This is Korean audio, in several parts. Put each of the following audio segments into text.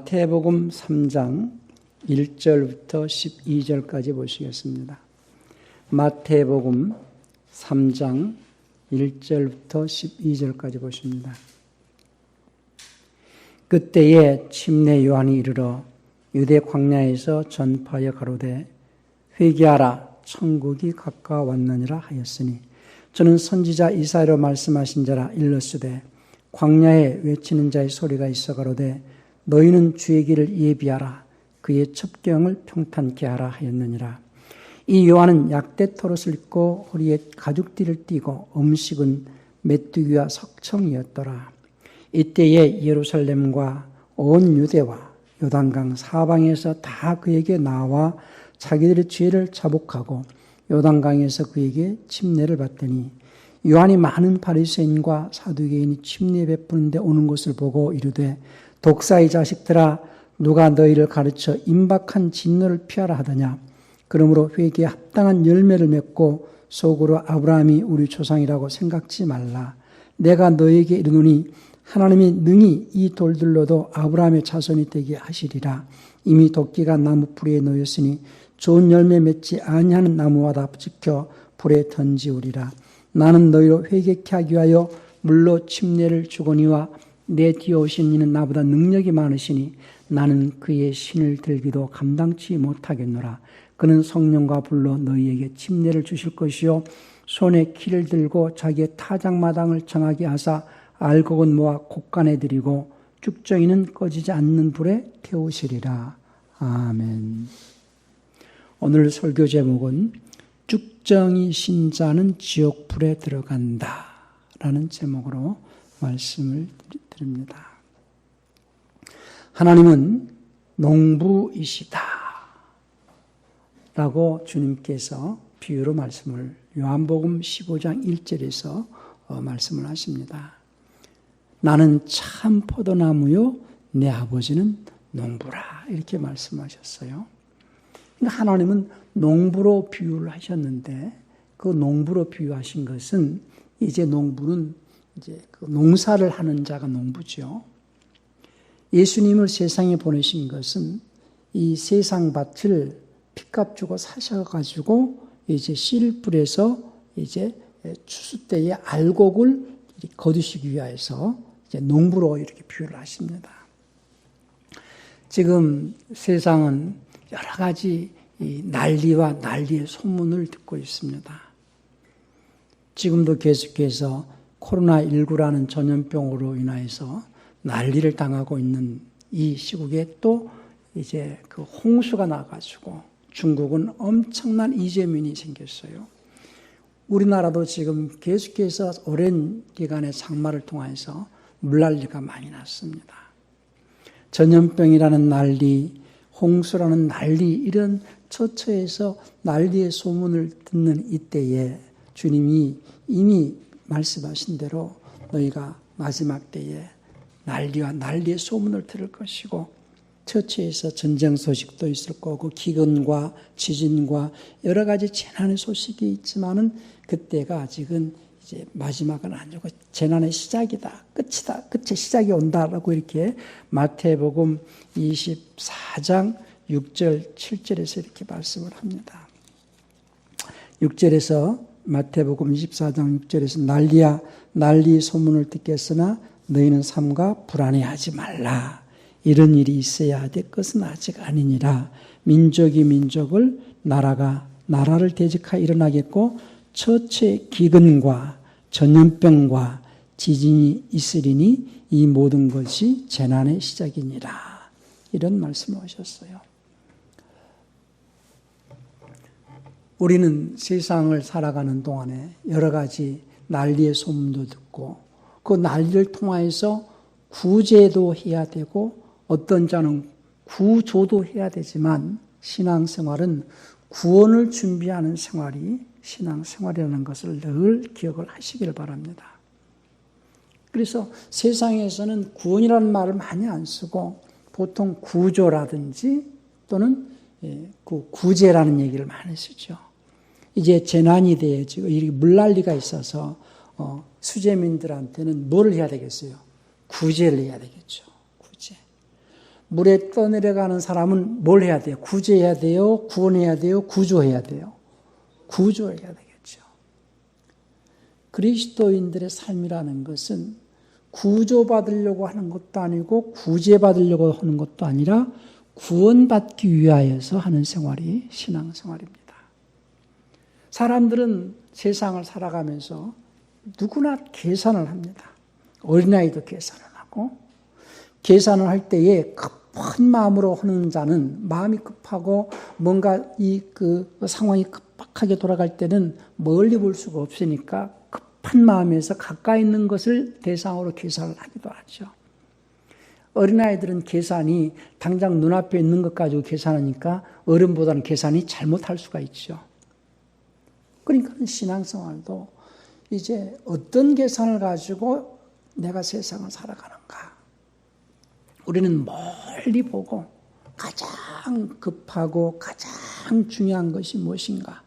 마태복음 3장 1절부터 12절까지 보시겠습니다. 마태복음 3장 1절부터 12절까지 보십니다. 그때에 침례 요한이 이르러 유대 광야에서 전파하여 가로되 회개하라 천국이 가까웠느니라 하였으니 저는 선지자 이사야로 말씀하신 자라 일렀으되 광야에 외치는 자의 소리가 있어 가로되 너희는 주의 길을 예비하라 그의 첩경을 평탄케 하라 하였느니라. 이 요한은 약대 토롯을 입고 허리에 가죽띠를 띠고 음식은 메뚜기와 석청이었더라. 이때에 예루살렘과 온 유대와 요단강 사방에서 다 그에게 나와 자기들의 죄를 자복하고 요단강에서 그에게 침례를 받더니 요한이 많은 바리새인과 사두개인이 침례 베푸는데 오는 것을 보고 이르되 독사의 자식들아 누가 너희를 가르쳐 임박한 진노를 피하라 하더냐. 그러므로 회개에 합당한 열매를 맺고 속으로 아브라함이 우리 조상이라고 생각지 말라. 내가 너희에게 이르노니 하나님이 능히 이 돌들로도 아브라함의 자손이 되게 하시리라. 이미 도끼가 나무 뿌리에 놓였으니 좋은 열매 맺지 아니하는 나무마다 지켜 불에 던지우리라. 나는 너희로 회개케 하기 위하여 물로 침례를 주거니와 내 뒤에 오신 이는 나보다 능력이 많으시니 나는 그의 신을 들기도 감당치 못하겠노라. 그는 성령과 불로 너희에게 침례를 주실 것이요 손에 키를 들고 자기의 타작마당을 정하게 하사 알곡은 모아 곡간에 들이고 쭉정이는 꺼지지 않는 불에 태우시리라. 아멘. 오늘 설교 제목은 쭉정이 신자는 지옥불에 들어간다 라는 제목으로 말씀을 드립니다. 하나님은 농부이시다 라고 주님께서 비유로 말씀을 요한복음 15장 1절에서 말씀을 하십니다. 나는 참 포도나무요 내 아버지는 농부라 이렇게 말씀하셨어요. 그러니까 하나님은 농부로 비유를 하셨는데 그 농부로 비유하신 것은 이제 농부는 이제 그 농사를 하는 자가 농부죠. 예수님을 세상에 보내신 것은 이 세상 밭을 핏값 주고 사셔가지고 이제 씨를 뿌려서 이제 추수 때에 알곡을 거두시기 위해서 이제 농부로 이렇게 비유를 하십니다. 지금 세상은 여러 가지 이 난리와 난리의 소문을 듣고 있습니다. 지금도 계속해서 코로나19라는 전염병으로 인해서 난리를 당하고 있는 이 시국에 또 이제 그 홍수가 나가지고 중국은 엄청난 이재민이 생겼어요. 우리나라도 지금 계속해서 오랜 기간의 장마를 통해서 물난리가 많이 났습니다. 전염병이라는 난리, 홍수라는 난리, 이런 처처에서 난리의 소문을 듣는 이때에 주님이 이미 말씀하신 대로 너희가 마지막 때에 난리와 난리의 소문을 들을 것이고 처처에서 전쟁 소식도 있을 거고 기근과 지진과 여러 가지 재난의 소식이 있지만은 그때가 아직은 이제 마지막은 아니고 재난의 시작이다. 끝이다. 끝의 시작이 온다라고 이렇게 마태복음 24장 6절 7절에서 이렇게 말씀을 합니다. 6절에서 마태복음 24장 6절에서 난리야 난리 소문을 듣겠으나 너희는 삼가 불안해하지 말라. 이런 일이 있어야 될 것은 아직 아니니라. 민족이 민족을 나라가 나라를 대적하여 일어나겠고 처처의 기근과 전염병과 지진이 있으리니 이 모든 것이 재난의 시작이니라. 이런 말씀을 하셨어요. 우리는 세상을 살아가는 동안에 여러 가지 난리의 소문도 듣고 그 난리를 통하여서 구제도 해야 되고 어떤 자는 구조도 해야 되지만 신앙생활은 구원을 준비하는 생활이 신앙생활이라는 것을 늘 기억을 하시길 바랍니다. 그래서 세상에서는 구원이라는 말을 많이 안 쓰고 보통 구조라든지 또는 그 구제라는 얘기를 많이 쓰죠. 이제 재난이 되어지고 물난리가 있어서 수재민들한테는 뭘 해야 되겠어요? 구제를 해야 되겠죠. 구제. 물에 떠내려가는 사람은 뭘 해야 돼요? 구제해야 돼요? 구원해야 돼요? 구조해야 돼요? 구조해야 되겠죠. 그리스도인들의 삶이라는 것은 구조받으려고 하는 것도 아니고 구제받으려고 하는 것도 아니라 구원받기 위하여서 하는 생활이 신앙생활입니다. 사람들은 세상을 살아가면서 누구나 계산을 합니다. 어린아이도 계산을 하고, 계산을 할 때에 급한 마음으로 하는 자는, 마음이 급하고 뭔가 그 상황이 급박하게 돌아갈 때는 멀리 볼 수가 없으니까 급한 마음에서 가까이 있는 것을 대상으로 계산을 하기도 하죠. 어린아이들은 계산이 당장 눈앞에 있는 것 가지고 계산하니까 어른보다는 계산이 잘못할 수가 있죠. 그러니까 신앙생활도 이제 어떤 계산을 가지고 내가 세상을 살아가는가. 우리는 멀리 보고 가장 급하고 가장 중요한 것이 무엇인가.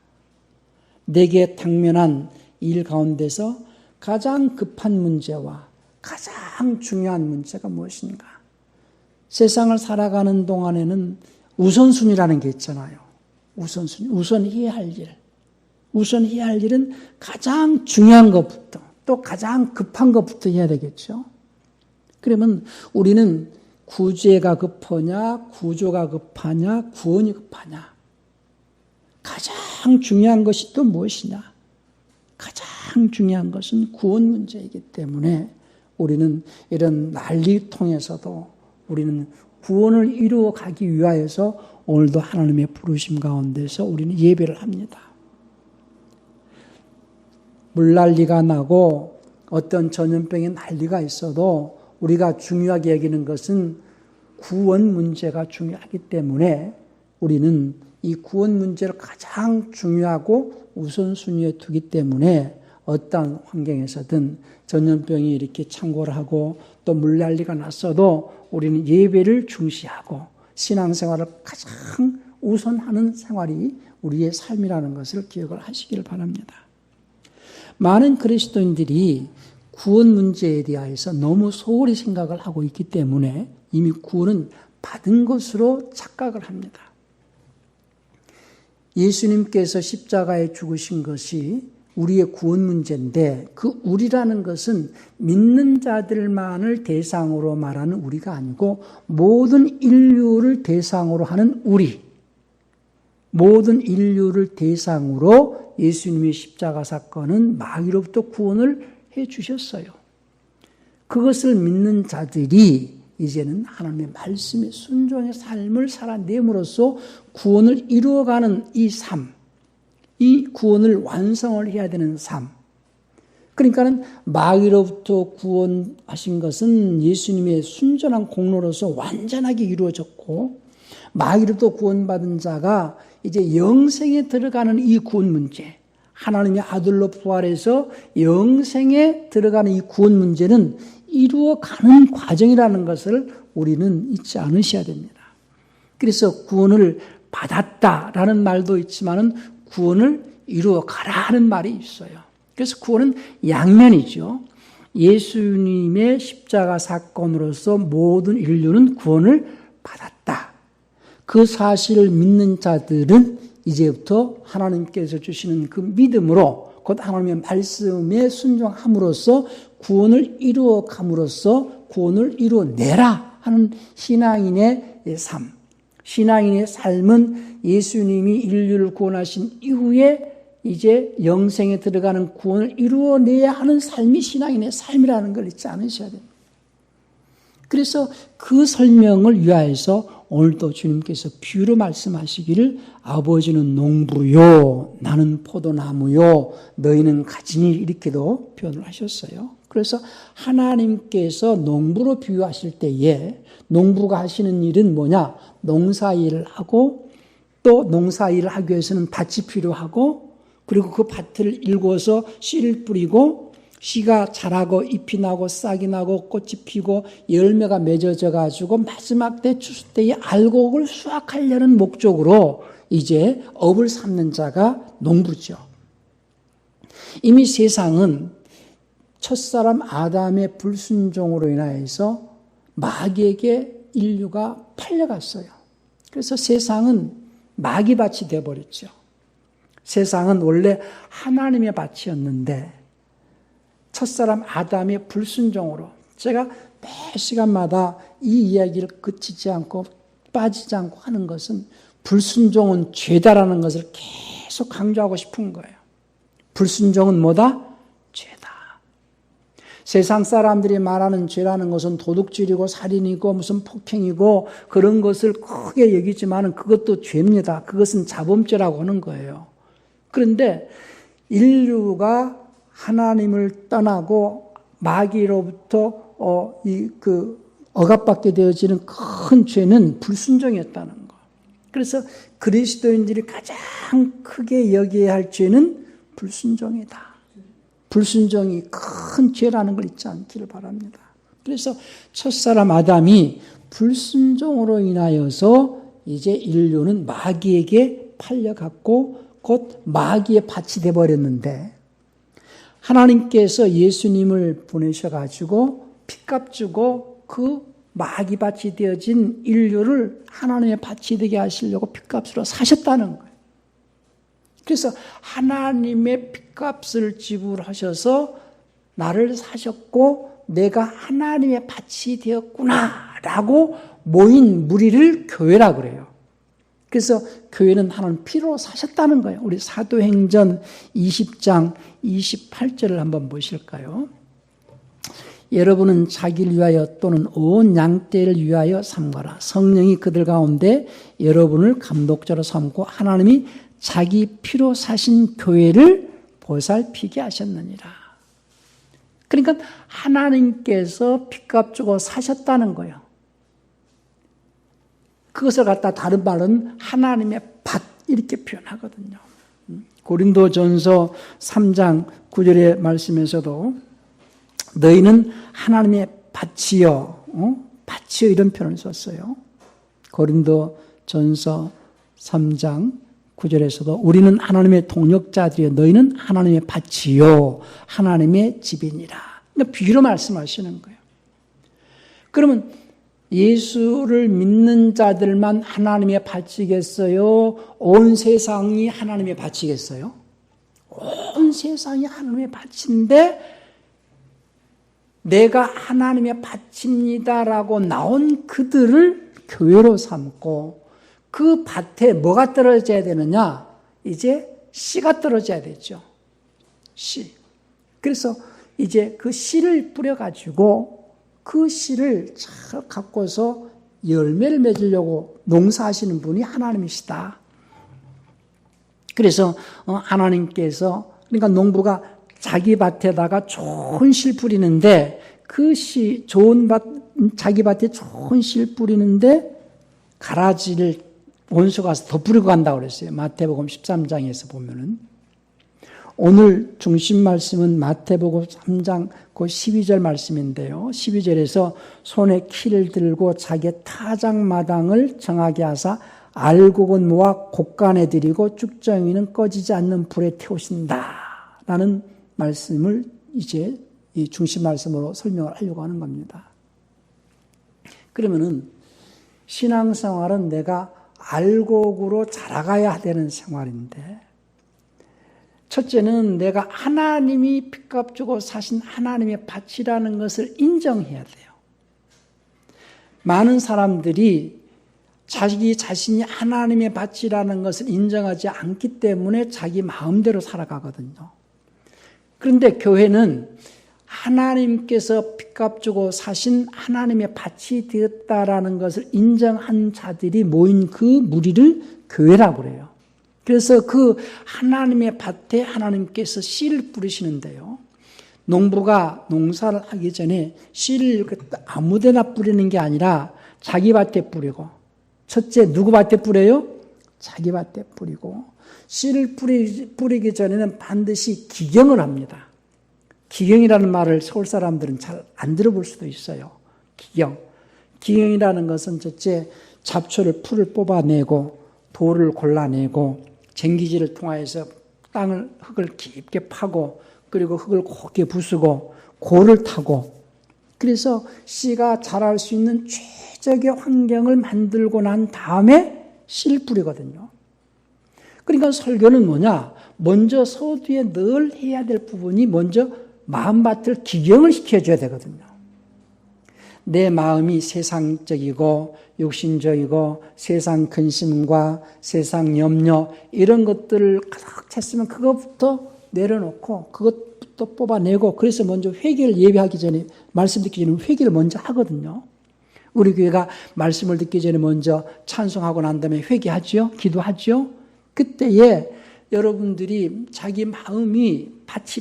내게 당면한 일 가운데서 가장 급한 문제와 가장 중요한 문제가 무엇인가. 세상을 살아가는 동안에는 우선순위라는 게 있잖아요. 우선순위, 우선해야 할 일. 우선해야 할 일은 가장 중요한 것부터, 또 가장 급한 것부터 해야 되겠죠. 그러면 우리는 구제가 급하냐, 구조가 급하냐, 구원이 급하냐. 가장 중요한 것이 또 무엇이냐. 가장 중요한 것은 구원 문제이기 때문에 우리는 이런 난리통에서도 우리는 구원을 이루어 가기 위하여서 오늘도 하나님의 부르심 가운데서 우리는 예배를 합니다. 물난리가 나고 어떤 전염병의 난리가 있어도 우리가 중요하게 여기는 것은 구원 문제가 중요하기 때문에 우리는 이 구원 문제를 가장 중요하고 우선순위에 두기 때문에 어떤 환경에서든 전염병이 이렇게 창궐을 하고 또 물난리가 났어도 우리는 예배를 중시하고 신앙생활을 가장 우선하는 생활이 우리의 삶이라는 것을 기억을 하시기를 바랍니다. 많은 그리스도인들이 구원 문제에 대해서 너무 소홀히 생각을 하고 있기 때문에 이미 구원은 받은 것으로 착각을 합니다. 예수님께서 십자가에 죽으신 것이 우리의 구원 문제인데 그 우리라는 것은 믿는 자들만을 대상으로 말하는 우리가 아니고 모든 인류를 대상으로 하는 우리, 모든 인류를 대상으로 예수님의 십자가 사건은 마귀로부터 구원을 해 주셨어요. 그것을 믿는 자들이 이제는 하나님의 말씀에 순종의 삶을 살아냄으로써 구원을 이루어가는 이 삶, 이 구원을 완성을 해야 되는 삶. 그러니까는 마귀로부터 구원하신 것은 예수님의 순전한 공로로서 완전하게 이루어졌고 마귀로부터 구원받은 자가 이제 영생에 들어가는 이 구원 문제, 하나님의 아들로 부활해서 영생에 들어가는 이 구원 문제는 이루어가는 과정이라는 것을 우리는 잊지 않으셔야 됩니다. 그래서 구원을 받았다라는 말도 있지만은 구원을 이루어가라 하는 말이 있어요. 그래서 구원은 양면이죠. 예수님의 십자가 사건으로서 모든 인류는 구원을 받았다. 그 사실을 믿는 자들은 이제부터 하나님께서 주시는 그 믿음으로 곧 하나님의 말씀에 순종함으로써 구원을 이루어감으로써 구원을 이루어내라 하는 신앙인의 삶. 신앙인의 삶은 예수님이 인류를 구원하신 이후에 이제 영생에 들어가는 구원을 이루어내야 하는 삶이 신앙인의 삶이라는 걸 잊지 않으셔야 됩니다. 그래서 그 설명을 위하여서 오늘도 주님께서 비유로 말씀하시기를 아버지는 농부요 나는 포도나무요 너희는 가지니 이렇게도 표현을 하셨어요. 그래서 하나님께서 농부로 비유하실 때에 농부가 하시는 일은 뭐냐? 농사일을 하고 또 농사일을 하기 위해서는 밭이 필요하고 그리고 그 밭을 일궈서 씨를 뿌리고 씨가 자라고 잎이 나고 싹이 나고 꽃이 피고 열매가 맺어져 가지고 마지막 때 추수 때에 알곡을 수확하려는 목적으로 이제 업을 삼는 자가 농부죠. 이미 세상은 첫사람 아담의 불순종으로 인하여서 마귀에게 인류가 팔려갔어요. 그래서 세상은 마귀밭이 되어버렸죠. 세상은 원래 하나님의 밭이었는데 첫사람 아담의 불순종으로, 제가 매 시간마다 이 이야기를 그치지 않고 빠지지 않고 하는 것은 불순종은 죄다라는 것을 계속 강조하고 싶은 거예요. 불순종은 뭐다? 죄다. 세상 사람들이 말하는 죄라는 것은 도둑질이고 살인이고 무슨 폭행이고 그런 것을 크게 여기지만 그것도 죄입니다. 그것은 자범죄라고 하는 거예요. 그런데 인류가 하나님을 떠나고 마귀로부터 억압받게 되어지는 큰 죄는 불순종이었다는 거. 그래서 그리스도인들이 가장 크게 여겨야 할 죄는 불순종이다. 불순종이 큰 죄라는 걸 잊지 않기를 바랍니다. 그래서 첫사람 아담이 불순종으로 인하여서 이제 인류는 마귀에게 팔려갔고 곧 마귀의 밭이 되어버렸는데, 하나님께서 예수님을 보내셔가지고 핏값 주고 그 마귀밭이 되어진 인류를 하나님의 밭이 되게 하시려고 핏값으로 사셨다는 거예요. 그래서 하나님의 핏값을 지불하셔서 나를 사셨고 내가 하나님의 밭이 되었구나라고 모인 무리를 교회라 그래요. 그래서 교회는 하나님 피로 사셨다는 거예요. 우리 사도행전 20장 28절을 한번 보실까요? 여러분은 자기를 위하여 또는 온 양떼를 위하여 삼가라. 성령이 그들 가운데 여러분을 감독자로 삼고 하나님이 자기 피로 사신 교회를 보살피게 하셨느니라. 그러니까 하나님께서 핏값 주고 사셨다는 거예요. 그것을 갖다 다른 말은 하나님의 밭 이렇게 표현하거든요. 고린도전서 3장 9절의 말씀에서도 너희는 하나님의 밭이요, 밭이요 이런 표현을 썼어요. 고린도전서 3장 9절에서도 우리는 하나님의 동역자들이요 너희는 하나님의 밭이요 하나님의 집이니라. 그러니까 비유로 말씀하시는 거예요. 그러면 예수를 믿는 자들만 하나님의 밭이겠어요? 온 세상이 하나님의 밭이겠어요? 온 세상이 하나님의 밭인데 내가 하나님의 밭입니다라고 나온 그들을 교회로 삼고 그 밭에 뭐가 떨어져야 되느냐? 이제 씨가 떨어져야 되죠. 씨. 그래서 이제 그 씨를 뿌려가지고 그 씨를 잘 갖고서 열매를 맺으려고 농사하시는 분이 하나님이시다. 그래서 하나님께서, 그러니까 농부가 자기 밭에다가 좋은 씨 뿌리는데 그 씨, 좋은 밭, 자기 밭에 좋은 씨를 뿌리는데 가라지를 원수가 와서 더 뿌리고 간다고 그랬어요. 마태복음 13장에서 보면은. 오늘 중심 말씀은 마태복음 3장 그 12절 말씀인데요. 12절에서 손에 키를 들고 자기의 타작마당을 정하게 하사 알곡은 모아 곡간에 들이고 쭉정이는 꺼지지 않는 불에 태우신다 라는 말씀을 이제 이 중심 말씀으로 설명을 하려고 하는 겁니다. 그러면은 신앙생활은 내가 알곡으로 자라가야 되는 생활인데, 첫째는 내가 하나님이 핏값 주고 사신 하나님의 밭이라는 것을 인정해야 돼요. 많은 사람들이 자기 자신이 하나님의 밭이라는 것을 인정하지 않기 때문에 자기 마음대로 살아가거든요. 그런데 교회는 하나님께서 핏값 주고 사신 하나님의 밭이 되었다라는 것을 인정한 자들이 모인 그 무리를 교회라고 그래요. 그래서 그 하나님의 밭에 하나님께서 씨를 뿌리시는데요. 농부가 농사를 하기 전에 씨를 아무데나 뿌리는 게 아니라 자기 밭에 뿌리고, 첫째 누구 밭에 뿌려요? 자기 밭에 뿌리고, 씨를 뿌리기 전에는 반드시 기경을 합니다. 기경이라는 말을 서울 사람들은 잘 안 들어볼 수도 있어요. 기경. 기경이라는 것은 첫째 잡초를 풀을 뽑아내고 돌을 골라내고 쟁기질을 통하여서 흙을 깊게 파고 그리고 흙을 곱게 부수고 고를 타고 그래서 씨가 자랄 수 있는 최적의 환경을 만들고 난 다음에 씨를 뿌리거든요. 그러니까 설교는 뭐냐? 먼저 서두에 늘 해야 될 부분이 먼저 마음밭을 기경을 시켜줘야 되거든요. 내 마음이 세상적이고 육신적이고 세상 근심과 세상 염려 이런 것들을 가득 찼으면 그것부터 내려놓고 그것부터 뽑아내고 그래서 먼저 회개를 예배하기 전에 말씀 듣기 전에 회개를 먼저 하거든요. 우리 교회가 말씀을 듣기 전에 먼저 찬송하고 난 다음에 회개하죠. 기도하죠. 그때에 여러분들이 자기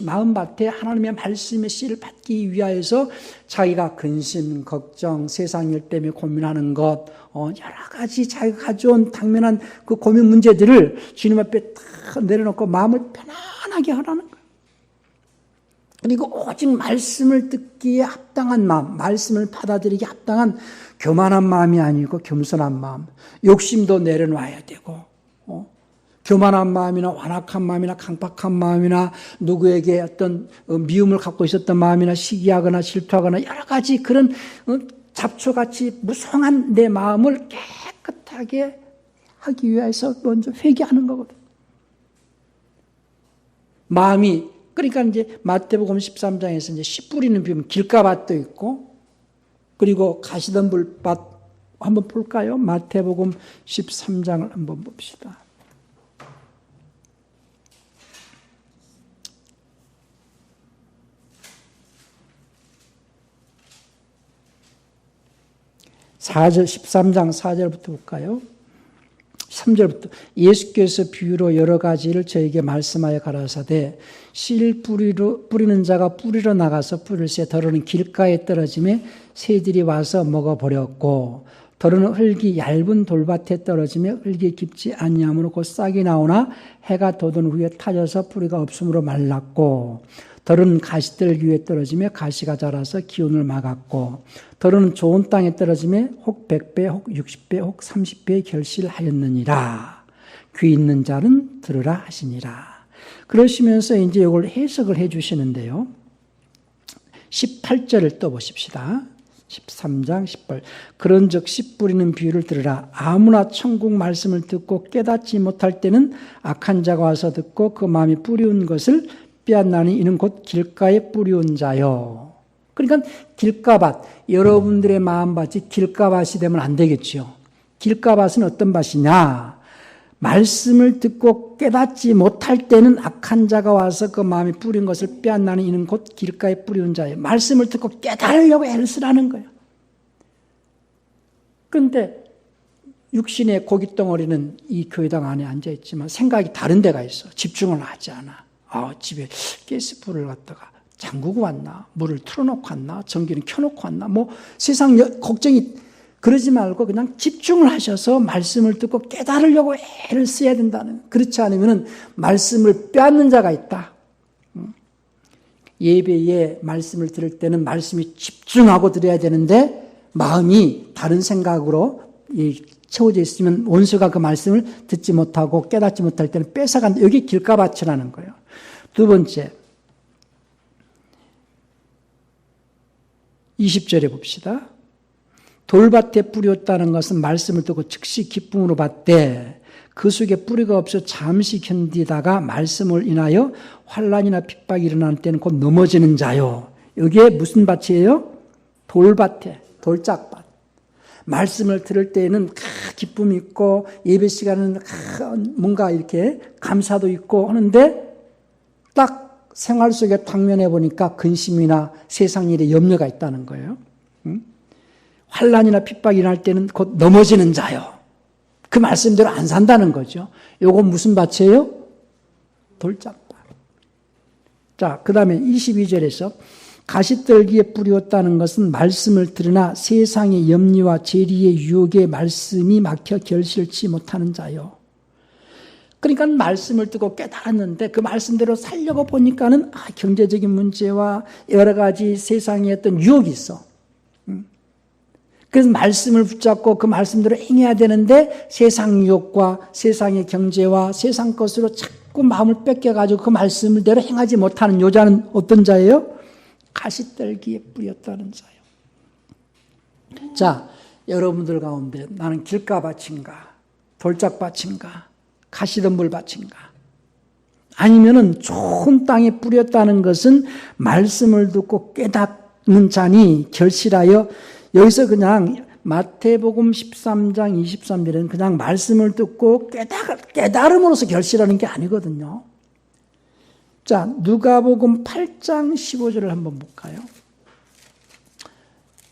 마음밭에 하나님의 말씀의 씨를 받기 위하여서 자기가 근심, 걱정, 세상 일 때문에 고민하는 것, 여러 가지 자기가 가져온 당면한 그 고민 문제들을 주님 앞에 딱 내려놓고 마음을 편안하게 하라는 거예요. 그리고 오직 말씀을 듣기에 합당한 마음, 말씀을 받아들이기 합당한 교만한 마음이 아니고 겸손한 마음, 욕심도 내려놔야 되고, 교만한 마음이나 완악한 마음이나 강박한 마음이나 누구에게 어떤 미움을 갖고 있었던 마음이나 시기하거나 질투하거나 여러 가지 그런 잡초같이 무성한 내 마음을 깨끗하게 하기 위해서 먼저 회개하는 거거든. 마음이 그러니까 이제 마태복음 13장에서 이제 씨 뿌리는 비유는 길가밭도 있고 그리고 가시덤불밭 한번 볼까요? 마태복음 13장을 한번 봅시다. (4절) 13장 4절부터 볼까요? 3절부터 예수께서 비유로 여러 가지를 저에게 말씀하여 가라사대 씨 뿌리는 자가 뿌리러 나가서 뿌릴새 더러는 길가에 떨어지매 새들이 와서 먹어버렸고 더러는 흙이 얇은 돌밭에 떨어지며 흙이 깊지 아니하므로 곧 싹이 나오나 해가 돋은 후에 타져서 뿌리가 없으므로 말랐고 더러는 가시들 위에 떨어지며 가시가 자라서 기운을 막았고 더러는 좋은 땅에 떨어지며 혹 100배 혹 60배 혹 30배의 결실하였느니라. 귀 있는 자는 들으라 하시니라. 그러시면서 이제 이걸 해석을 해 주시는데요. 18절을 또 보십시다. 13장 18. 그런즉 씨 뿌리는 비유를 들으라. 아무나 천국 말씀을 듣고 깨닫지 못할 때는 악한 자가 와서 듣고 그 마음이 뿌리운 것을 빼앗나니 이는 곧 길가에 뿌리운 자요. 그러니까 길가밭, 여러분들의 마음밭이 길가밭이 되면 안 되겠죠. 길가밭은 어떤 밭이냐? 말씀을 듣고 깨닫지 못할 때는 악한 자가 와서 그 마음이 뿌린 것을 빼앗나니 이는 곧 길가에 뿌리운 자예요. 말씀을 듣고 깨달으려고 애를 쓰라는 거예요. 그런데 육신의 고깃덩어리는 이 교회당 안에 앉아있지만 생각이 다른 데가 있어. 집중을 하지 않아. 집에 가스불을 갖다가 잠그고 왔나? 물을 틀어놓고 왔나? 전기는 켜놓고 왔나? 세상 걱정이 그러지 말고 그냥 집중을 하셔서 말씀을 듣고 깨달으려고 애를 써야 된다는. 그렇지 않으면 말씀을 빼앗는 자가 있다. 예배에 말씀을 들을 때는 말씀이 집중하고 들어야 되는데 마음이 다른 생각으로 채워져 있으면 원수가 그 말씀을 듣지 못하고 깨닫지 못할 때는 뺏어간다. 여기 길가밭이라는 거예요. 두 번째 20절에 봅시다. 돌밭에 뿌렸다는 것은 말씀을 듣고 즉시 기쁨으로 받되 그 속에 뿌리가 없어 잠시 견디다가 말씀을 인하여 환난이나 핍박이 일어날 때는 곧 넘어지는 자요. 여기에 무슨 밭이에요? 돌밭에, 돌짝밭. 말씀을 들을 때에는 기쁨이 있고 예배 시간은 뭔가 이렇게 감사도 있고 하는데 딱 생활 속에 당면해 보니까 근심이나 세상 일에 염려가 있다는 거예요. 환난이나 핍박이 일어날 때는 곧 넘어지는 자요. 그 말씀대로 안 산다는 거죠. 요건 무슨 밭이에요? 돌짝밭. 자, 그 다음에 22절에서 가시떨기에 뿌리었다는 것은 말씀을 들으나 세상의 염려와 재리의 유혹에 말씀이 막혀 결실치 못하는 자요. 그러니까 말씀을 듣고 깨달았는데 그 말씀대로 살려고 보니까는 경제적인 문제와 여러 가지 세상에 어떤 유혹이 있어. 그래서 말씀을 붙잡고 그 말씀대로 행해야 되는데 세상 유혹과 세상의 경제와 세상 것으로 자꾸 마음을 뺏겨가지고 그 말씀대로 행하지 못하는 여자는 어떤 자예요? 가시떨기에 뿌렸다는 자예요. 자, 여러분들 가운데 나는 길가밭인가, 돌짝밭인가, 가시덤불밭인가, 아니면은 좋은 땅에 뿌렸다는 것은 말씀을 듣고 깨닫는 자니 결실하여, 여기서 그냥 마태복음 13장 23절에는 그냥 말씀을 듣고 깨달음으로써 결실하는 게 아니거든요. 자, 누가복음 8장 15절을 한번 볼까요?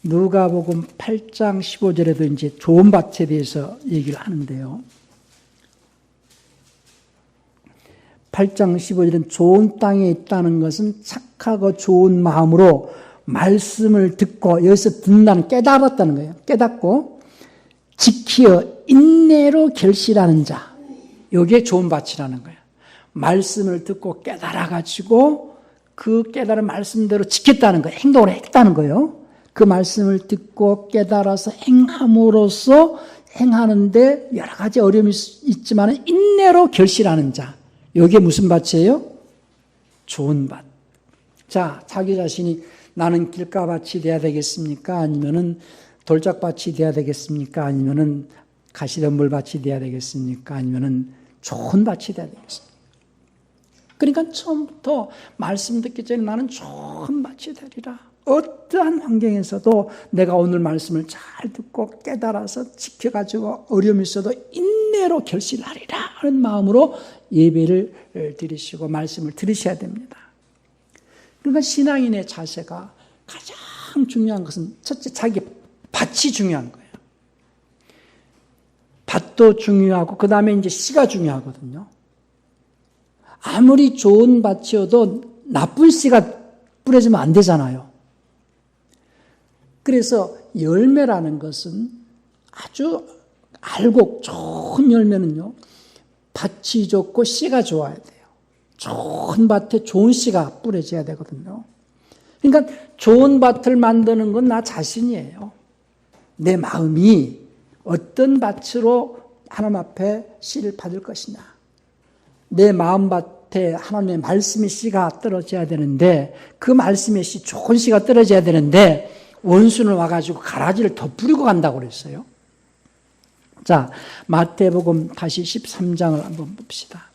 누가복음 8장 15절에도 이제 좋은 밭에 대해서 얘기를 하는데요. 8장 15절은 좋은 땅에 있다는 것은 착하고 좋은 마음으로 말씀을 듣고, 여기서 듣는다는 깨달았다는 거예요. 깨닫고 지키어 인내로 결실하는 자, 이게 좋은 밭이라는 거예요. 말씀을 듣고 깨달아가지고 그 깨달은 말씀대로 지켰다는 거예요. 행동을 했다는 거예요. 그 말씀을 듣고 깨달아서 행함으로써 행하는데 여러 가지 어려움이 있지만 인내로 결실하는 자, 이게 무슨 밭이에요? 좋은 밭. 자, 자기 자신이 나는 길가밭이 돼야 되겠습니까? 아니면은 돌짝밭이 돼야 되겠습니까? 아니면은 가시덤불밭이 돼야 되겠습니까? 아니면은 좋은 밭이 돼야 되겠습니까? 그러니까 처음부터 말씀 듣기 전에 나는 좋은 밭이 되리라. 어떠한 환경에서도 내가 오늘 말씀을 잘 듣고 깨달아서 지켜가지고 어려움이 있어도 인내로 결실하리라 하는 마음으로 예배를 드리시고 말씀을 들으셔야 됩니다. 그러니까 신앙인의 자세가 가장 중요한 것은 첫째, 자기 밭이 중요한 거예요. 밭도 중요하고 그 다음에 이제 씨가 중요하거든요. 아무리 좋은 밭이어도 나쁜 씨가 뿌려지면 안 되잖아요. 그래서 열매라는 것은 아주 알곡, 좋은 열매는요, 밭이 좋고 씨가 좋아야 돼요. 좋은 밭에 좋은 씨가 뿌려져야 되거든요. 그러니까 좋은 밭을 만드는 건 나 자신이에요. 내 마음이 어떤 밭으로 하나님 앞에 씨를 받을 것이냐. 내 마음밭에 하나님의 말씀의 씨가 떨어져야 되는데, 그 말씀의 씨, 좋은 씨가 떨어져야 되는데 원수는 와가지고 가라지를 더 뿌리고 간다고 그랬어요. 자, 마태복음 다시 13장을 한번 봅시다.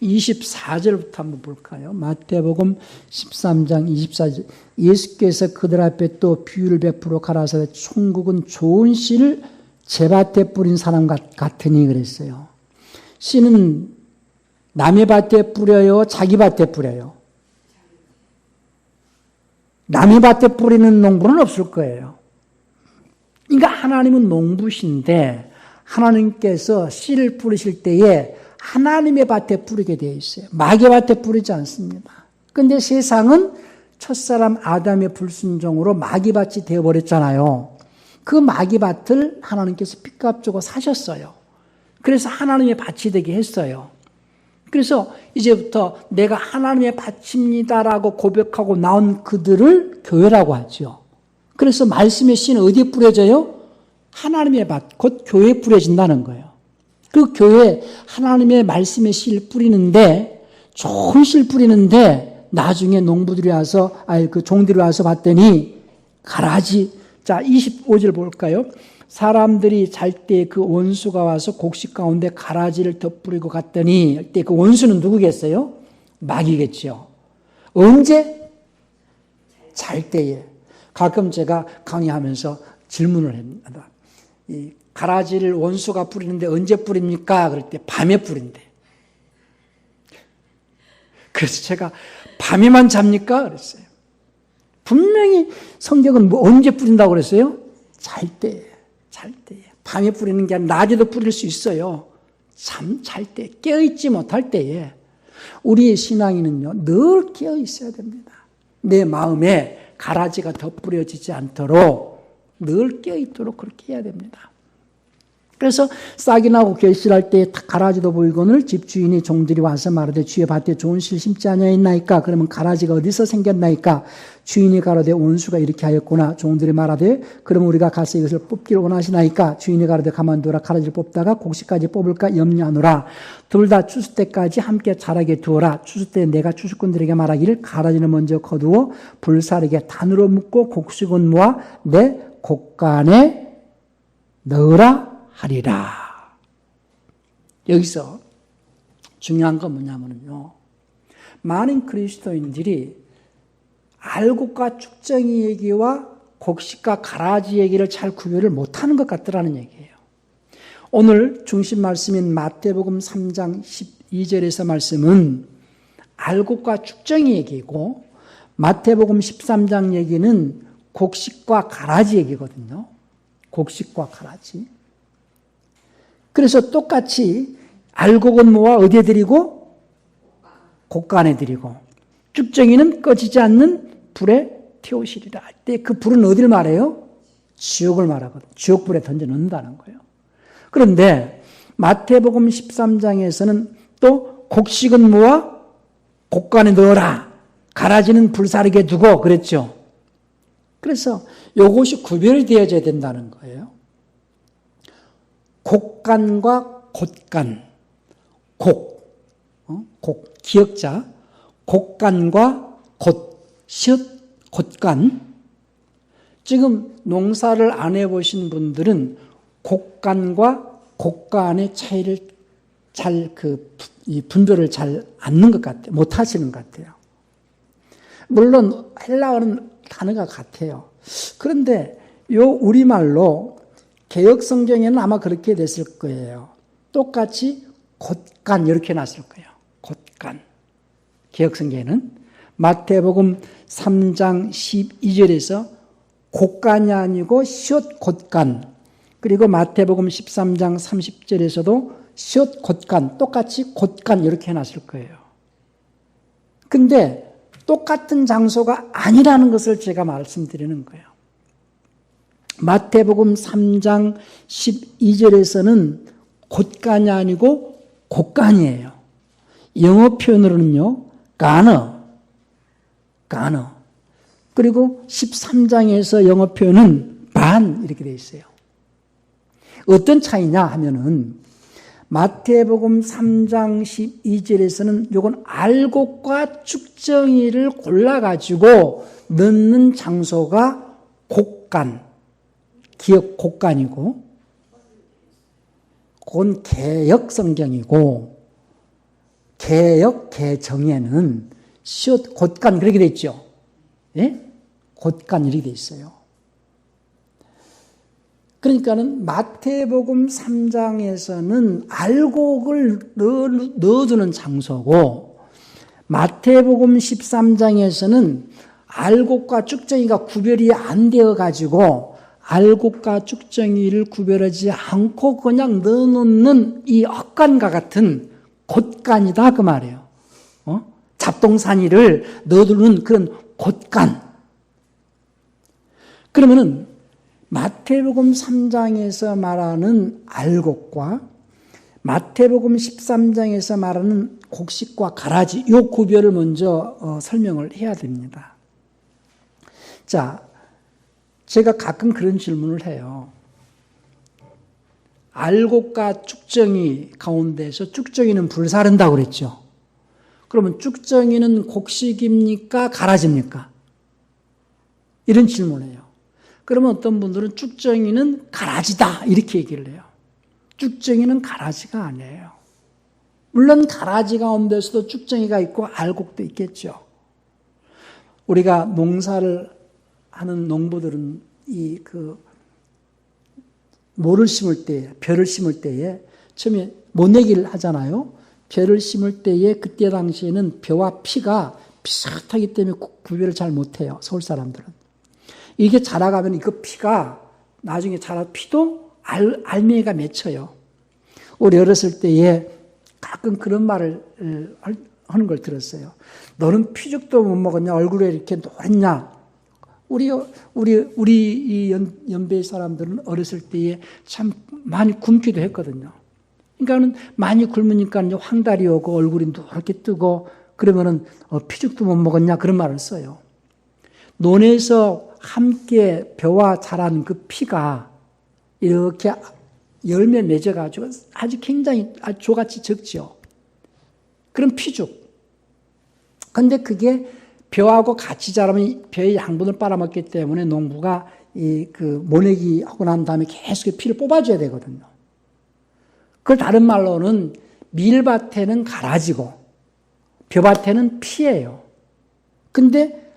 24절부터 한번 볼까요? 마태복음 13장 24절. 예수께서 그들 앞에 또 비유를 베풀어 가라사대 천국은 좋은 씨를 제 밭에 뿌린 사람 같으니 그랬어요. 씨는 남의 밭에 뿌려요? 자기 밭에 뿌려요? 남의 밭에 뿌리는 농부는 없을 거예요. 그러니까 하나님은 농부신데 하나님께서 씨를 뿌리실 때에 하나님의 밭에 뿌리게 되어 있어요. 마귀의 밭에 뿌리지 않습니다. 그런데 세상은 첫사람 아담의 불순종으로 마귀밭이 되어버렸잖아요. 그 마귀밭을 하나님께서 핏값 주고 사셨어요. 그래서 하나님의 밭이 되게 했어요. 그래서 이제부터 내가 하나님의 밭입니다라고 고백하고 나온 그들을 교회라고 하죠. 그래서 말씀의 씨는 어디에 뿌려져요? 하나님의 밭, 곧 교회에 뿌려진다는 거예요. 그 교회에 하나님의 말씀의 씨를 뿌리는데, 좋은 씨를 뿌리는데, 나중에 농부들이 와서, 그 종들이 와서 봤더니, 가라지. 자, 25절 볼까요? 사람들이 잘 때 그 원수가 와서 곡식 가운데 가라지를 덧뿌리고 갔더니, 그 원수는 누구겠어요? 마귀겠죠. 언제? 잘 때에. 가끔 제가 강의하면서 질문을 합니다. 이 가라지를 원수가 뿌리는데 언제 뿌립니까? 그럴 때 밤에 뿌린대. 그래서 제가 밤에만 잡니까? 그랬어요. 분명히 성경은 뭐 언제 뿌린다고 그랬어요? 잘 때에. 잘 때에. 밤에 뿌리는 게 아니라 낮에도 뿌릴 수 있어요. 잘 때, 깨어있지 못할 때에. 우리의 신앙인은요, 늘 깨어있어야 됩니다. 내 마음에 가라지가 더 뿌려지지 않도록 늘 깨어있도록 그렇게 해야 됩니다. 그래서 싹이 나고 결실할 때 가라지도 보이거늘 집주인이 종들이 와서 말하되 주의 밭에 좋은 실 심지 아니하였나이까? 그러면 가라지가 어디서 생겼나이까? 주인이 가로되 원수가 이렇게 하였구나. 종들이 말하되 그럼 우리가 가서 이것을 뽑기를 원하시나이까? 주인이 가로되 가만두라. 가라지를 뽑다가 곡식까지 뽑을까 염려하노라. 둘 다 추수 때까지 함께 자라게 두어라. 추수 때 내가 추수꾼들에게 말하기를 가라지는 먼저 거두어 불사르게 단으로 묶고 곡식은 모아 내 곡간에 넣으라 하리라. 여기서 중요한 건 뭐냐면요. 많은 그리스도인들이 알곡과 쭉정이 얘기와 곡식과 가라지 얘기를 잘 구별을 못하는 것 같더라는 얘기예요. 오늘 중심 말씀인 마태복음 3장 12절에서 말씀은 알곡과 쭉정이 얘기고 마태복음 13장 얘기는 곡식과 가라지 얘기거든요. 곡식과 가라지. 그래서 똑같이 알곡은 모아 어디에 드리고? 곡간에 드리고 쭉정이는 꺼지지 않는 불에 태우시리라 할 때 그 불은 어디를 말해요? 지옥을 말하거든요. 지옥불에 던져 넣는다는 거예요. 그런데 마태복음 13장에서는 또 곡식은 모아 곡간에 넣어라. 가라지는 불사르게 두고 그랬죠. 그래서 이것이 구별이 되어져야 된다는 거예요. 곡간과 곶간, 곡, 기역자, 곡간과 곶간. 지금 농사를 안 해보신 분들은 곡간과 곶간의 차이를 이 분별을 잘 않는 것 같아요. 못 하시는 것 같아요. 물론 헬라어는 단어가 같아요. 그런데 우리말로 개역성경에는 아마 그렇게 됐을 거예요. 똑같이 곶간 이렇게 놨을 거예요. 곶간. 개역성경에는 마태복음 3장 12절에서 곡간이 아니고 시옷 곶간, 그리고 마태복음 13장 30절에서도 시옷 곶간, 똑같이 곶간 이렇게 해놨을 거예요. 근데 똑같은 장소가 아니라는 것을 제가 말씀드리는 거예요. 마태복음 3장 12절에서는 곶간이 아니고 곡간이에요. 영어 표현으로는요, 가너. 그리고 13장에서 영어 표현은 반 이렇게 되어 있어요. 어떤 차이냐 하면은 마태복음 3장 12절에서는 요건 알곡과 쭉정이를 골라가지고 넣는 장소가 곡간, 기역 곡간이고, 그건 개역 성경이고, 개역 개정에는 시옷 곶간 그렇게 돼 있죠. 예? 곶간 이렇게 돼 있어요. 그러니까는 마태복음 3장에서는 알곡을 넣어두는 장소고, 마태복음 13장에서는 알곡과 쭉정이가 구별이 안 되어 가지고 알곡과 쭉정이를 구별하지 않고 그냥 넣어놓는 이 헛간과 같은 곶간이다 그 말이에요. 잡동사니를 넣어두는 그런 곶간. 그러면은 마태복음 3장에서 말하는 알곡과 마태복음 13장에서 말하는 곡식과 가라지, 이 구별을 먼저 설명을 해야 됩니다. 자, 제가 가끔 그런 질문을 해요. 알곡과 쭉정이 가운데서 쭉정이는 불사른다고 그랬죠. 그러면 쭉정이는 곡식입니까? 가라지입니까? 이런 질문을 해요. 그러면 어떤 분들은 쭉정이는 가라지다 이렇게 얘기를 해요. 쭉정이는 가라지가 아니에요. 물론 가라지 가운데서도 쭉정이가 있고 알곡도 있겠죠. 우리가 농사를 하는 농부들은 모를 심을 때, 벼를 심을 때에 처음에 모내기를 하잖아요. 벼를 심을 때에 그때 당시에는 벼와 피가 비슷하기 때문에 구별을 잘 못해요. 서울 사람들은. 이게 자라가면 그 피가 나중에 자라 피도 알맹이가 맺혀요. 우리 어렸을 때에 가끔 그런 말을 하는 걸 들었어요. 너는 피죽도 못 먹었냐? 얼굴에 이렇게 노랬냐? 우리 이 연배 사람들은 어렸을 때에 참 많이 굶기도 했거든요. 그러니까는 많이 굶으니까 이제 황달이 오고 얼굴이 노랗게 뜨고 그러면은 피죽도 못 먹었냐 그런 말을 써요. 논에서 함께 벼와 자란 그 피가 이렇게 열매 맺어가지고 아주 굉장히 조같이 적죠. 그런 피죽. 근데 그게 벼하고 같이 자라면 벼의 양분을 빨아먹기 때문에 농부가 모내기 하고 난 다음에 계속 피를 뽑아줘야 되거든요. 그걸 다른 말로는 밀밭에는 가라지고 벼밭에는 피예요. 근데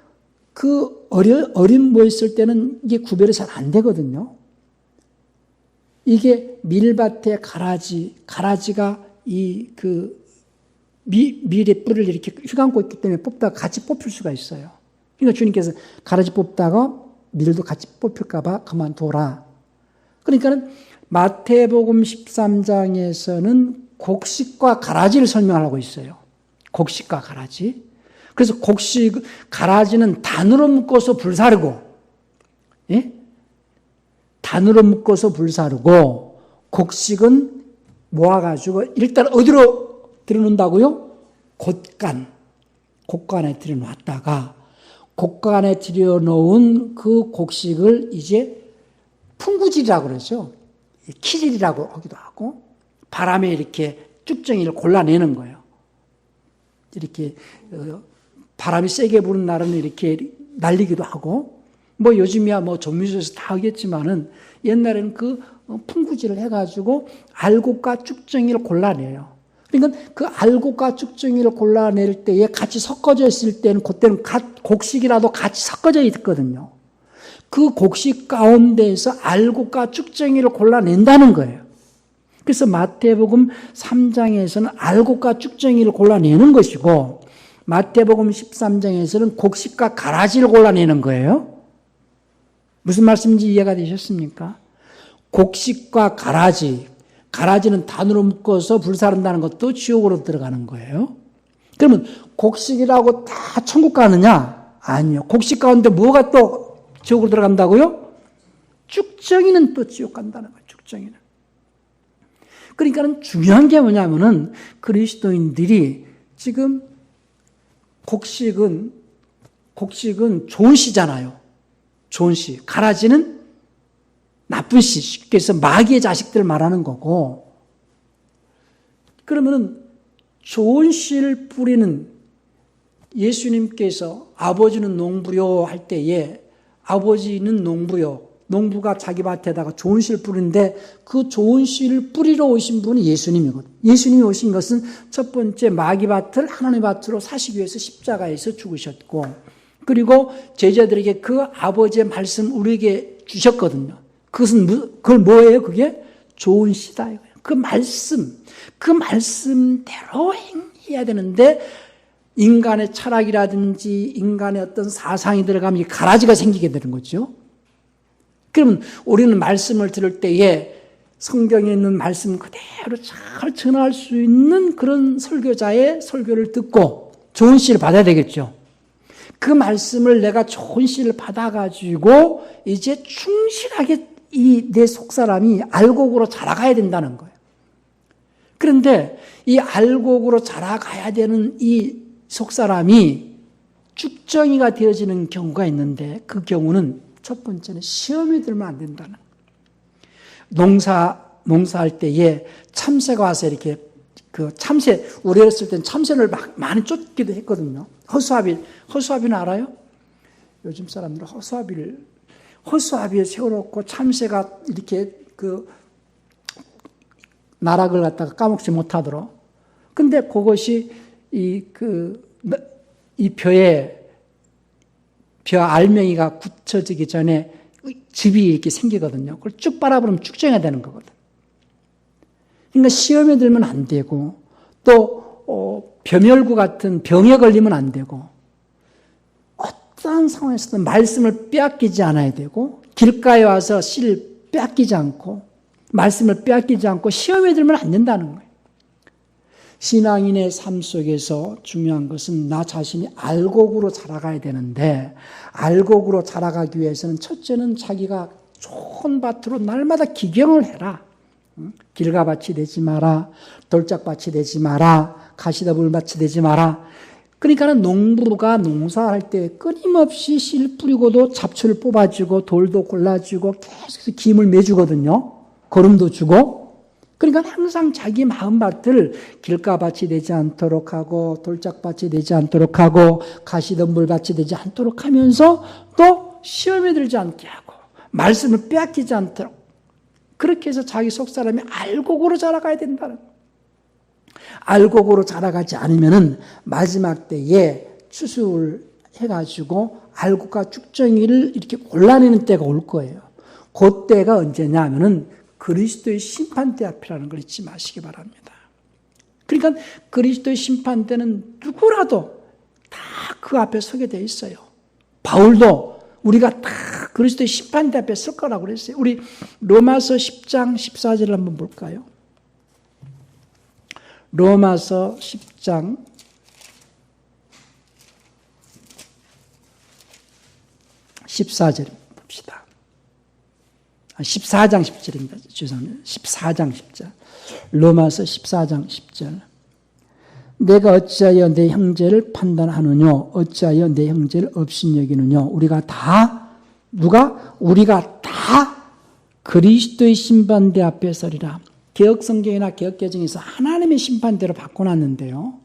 그 어린 모였을 때는 이게 구별이 잘 안 되거든요. 이게 밀밭의 가라지가 밀의 뿌리를 이렇게 휘감고 있기 때문에 뽑다가 같이 뽑힐 수가 있어요. 그러니까 주님께서 가라지 뽑다가 밀도 같이 뽑힐까봐 그만둬라. 그러니까 마태복음 13장에서는 곡식과 가라지를 설명하고 있어요. 곡식과 가라지. 그래서 가라지는 단으로 묶어서 불사르고, 예? 단으로 묶어서 불사르고, 곡식은 모아가지고 일단 어디로 들여놓는다고요? 곡간에 들여놨다가 곡간에 들여놓은 그 곡식을 이제 풍구질이라고 그러죠. 키질이라고 하기도 하고 바람에 이렇게 쭉정이를 골라내는 거예요. 이렇게 바람이 세게 부는 날은 이렇게 날리기도 하고 요즘이야 정미소에서 다 하겠지만은 옛날에는 그 풍구질을 해가지고 알곡과 쭉정이를 골라내요. 그러니까 그 알곡과 쭉정이를 골라낼 때에 같이 섞어져 있을 때는 그때는 곡식이라도 같이 섞어져 있거든요. 그 곡식 가운데에서 알곡과 쭉정이를 골라낸다는 거예요. 그래서 마태복음 3장에서는 알곡과 쭉정이를 골라내는 것이고 마태복음 13장에서는 곡식과 가라지를 골라내는 거예요. 무슨 말씀인지 이해가 되셨습니까? 곡식과 가라지는 단으로 묶어서 불사른다는 것도 지옥으로 들어가는 거예요. 그러면 곡식이라고 다 천국 가느냐? 아니요. 곡식 가운데 뭐가 또 지옥으로 들어간다고요? 쭉정이는 또 지옥 간다는 거예요. 쭉정이는. 그러니까 중요한 게 뭐냐면은 그리스도인들이 지금 곡식은 좋은 씨잖아요. 좋은 씨. 가라지는 나쁜 씨, 쉽게 해서 마귀의 자식들을 말하는 거고, 그러면은 좋은 씨를 뿌리는 예수님께서 아버지는 농부요 할 때에 아버지는 농부요, 농부가 자기 밭에다가 좋은 씨를 뿌리는데 그 좋은 씨를 뿌리러 오신 분이 예수님이거든요. 예수님이 오신 것은 첫 번째 마귀밭을 하나님의 밭으로 사시기 위해서 십자가에서 죽으셨고, 그리고 제자들에게 그 아버지의 말씀 우리에게 주셨거든요. 그걸 뭐예요? 그게 좋은 씨다. 그 말씀대로 행해야 되는데, 인간의 철학이라든지 인간의 어떤 사상이 들어가면 이 가라지가 생기게 되는 거죠. 그러면 우리는 말씀을 들을 때에 성경에 있는 말씀 그대로 잘 전할 수 있는 그런 설교자의 설교를 듣고 좋은 씨를 받아야 되겠죠. 그 말씀을 내가 좋은 씨를 받아가지고 이제 충실하게 내 속사람이 알곡으로 자라가야 된다는 거예요. 그런데 이 알곡으로 자라가야 되는 이 속사람이 쭉정이가 되어지는 경우가 있는데, 그 경우는 첫 번째는 시험에 들면 안 된다는 거예요. 농사할 때에 참새가 와서 이렇게 우리 어렸을 땐 참새를 많이 쫓기도 했거든요. 허수아비는 알아요? 요즘 사람들은 허수아비에 세워놓고 참새가 이렇게 나락을 갖다가 까먹지 못하도록. 근데 그것이 이 벼 알맹이가 굳혀지기 전에 즙이 이렇게 생기거든요. 그걸 쭉 빨아버리면 쭉정해야 되는 거거든. 그러니까 시험에 들면 안 되고, 또 벼멸구 같은 병에 걸리면 안 되고, 어떠한 상황에서도 말씀을 빼앗기지 않아야 되고, 길가에 와서 씨를 빼앗기지 않고, 말씀을 빼앗기지 않고 시험에 들면 안 된다는 거예요. 신앙인의 삶 속에서 중요한 것은 나 자신이 알곡으로 자라가야 되는데, 알곡으로 자라가기 위해서는 첫째는 자기가 좋은 밭으로 날마다 기경을 해라. 길가밭이 되지 마라. 돌짝밭이 되지 마라. 가시더불밭이 되지 마라. 그러니까는 농부가 농사할 때 끊임없이 씨 뿌리고도 잡초를 뽑아주고 돌도 골라주고 계속해서 김을 매주거든요. 거름도 주고. 그러니까 항상 자기 마음밭을 길가밭이 되지 않도록 하고 돌짝밭이 되지 않도록 하고 가시덤불밭이 되지 않도록 하면서 또 시험에 들지 않게 하고 말씀을 빼앗기지 않도록, 그렇게 해서 자기 속사람이 알곡으로 자라가야 된다는 거예요. 알곡으로 자라가지 않으면은 마지막 때에 추수를 해가지고 알곡과 쭉정이를 이렇게 골라내는 때가 올 거예요. 그 때가 언제냐 하면은 그리스도의 심판대 앞이라는 걸 잊지 마시기 바랍니다. 그러니까 그리스도의 심판대는 누구라도 다 그 앞에 서게 돼 있어요. 바울도 우리가 다 그리스도의 심판대 앞에 설 거라고 그랬어요. 우리 로마서 10장 14절을 한번 볼까요? 로마서 10장 14절 봅시다. 14장 10절입니다. 죄송합니다. 14장 10절. 로마서 14장 10절. 내가 어찌하여 내 형제를 판단하느냐? 어찌하여 내 형제를 업신여기느냐? 우리가 다 그리스도의 심판대 앞에 서리라. 개혁성경이나 개혁개정에서 하나님의 심판대로 바꿔놨는데요.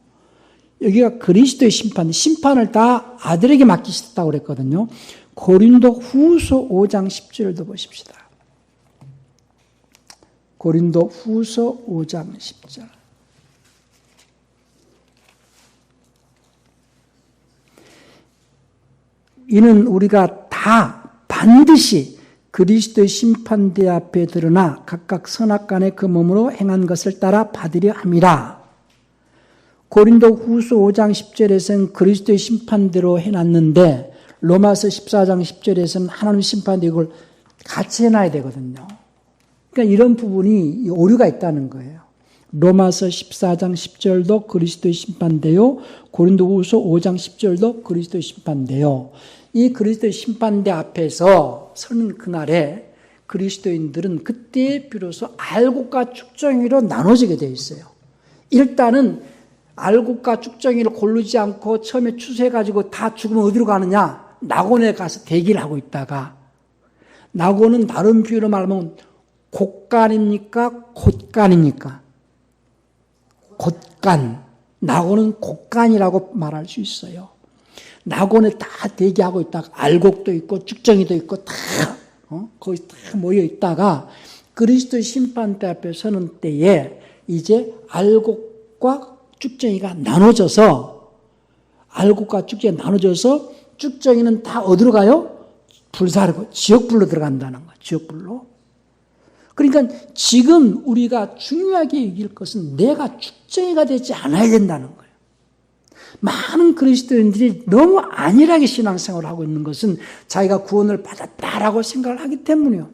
여기가 그리스도의 심판을 다 아들에게 맡기셨다고 그랬거든요. 고린도 후서 5장 10절도 보십시다. 고린도 후서 5장 10절. 이는 우리가 다 반드시 그리스도의 심판대 앞에 드러나 각각 선악간의 그 몸으로 행한 것을 따라 받으려 함이라. 고린도 후서 5장 10절에서는 그리스도의 심판대로 해놨는데 로마서 14장 10절에서는 하나님의 심판대 이걸 같이 해놔야 되거든요. 그러니까 이런 부분이 오류가 있다는 거예요. 로마서 14장 10절도 그리스도의 심판대요. 고린도 후서 5장 10절도 그리스도의 심판대요. 이 그리스도의 심판대 앞에서 서는 그날에 그리스도인들은 그때 비로소 알곡과 쭉정이로 나눠지게 되어 있어요. 일단은 알곡과 쭉정이를 고르지 않고 처음에 추수해가지고 다 죽으면 어디로 가느냐? 낙원에 가서 대기를 하고 있다가, 낙원은 다른 비유로 말하면 곡간입니까? 곶간입니까? 곶간. 낙원은 곶간이라고 말할 수 있어요. 낙원에 다 대기하고 있다가 알곡도 있고 쭉정이도 있고 다 거기 다 모여 있다가 그리스도의 심판대 앞에 서는 때에 이제 알곡과 쭉정이가 나눠져서, 알곡과 쭉정이가 나눠져서 쭉정이는 다 어디로 가요? 불사르고 지옥불로 들어간다는 거예요. 지옥불로. 그러니까 지금 우리가 중요하게 여길 것은 내가 쭉정이가 되지 않아야 된다는 거예요. 많은 그리스도인들이 너무 안일하게 신앙생활을 하고 있는 것은 자기가 구원을 받았다라고 생각을 하기 때문이에요.